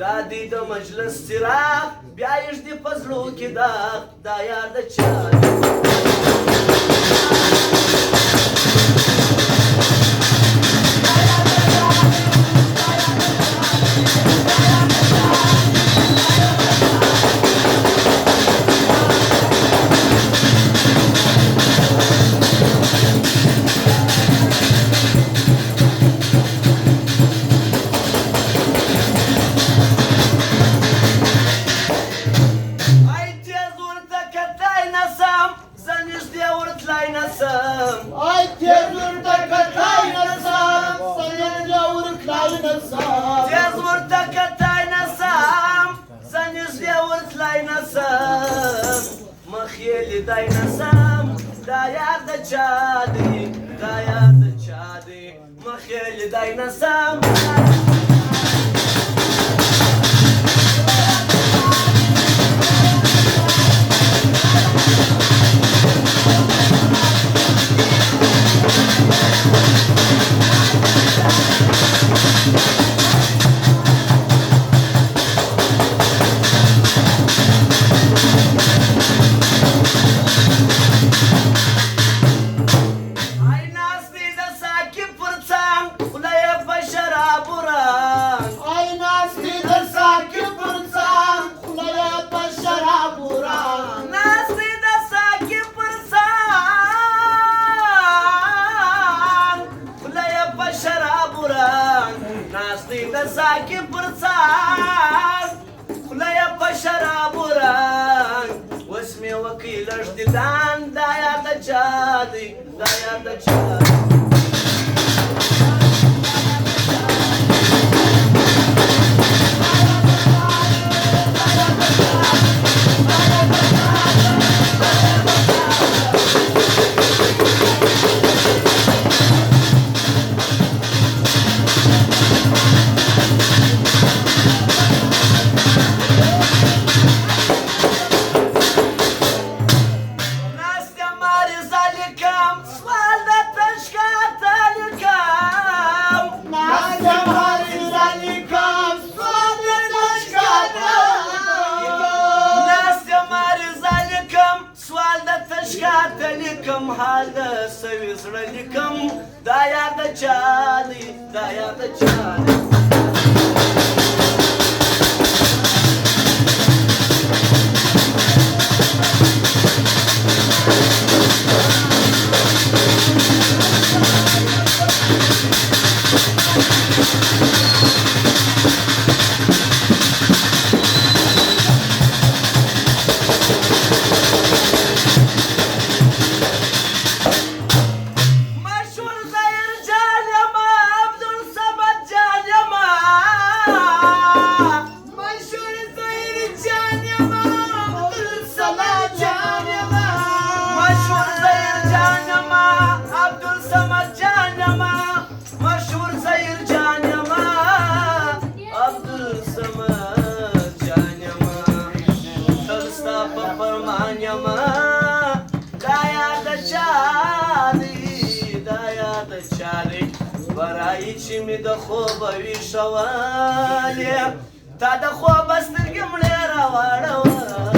دا دی د مجلس څراغ بیا یږدي په زړو کې داغ دا یار د چا دای نسم دا یار د چا دی دا یار د چا دی مخیل دای نسم ساکی پر څنګ خوله یې په شرابو رنګ اوس مې وکړي لږ دیدن دا یار د چا دی دا یار د چا لیکم حال د سوي زړه لیکم دا یار د چا دی دا یار د چا دی برای چې مې د خوبه ویښولې تا د خوبه سترګې مړې راواړولې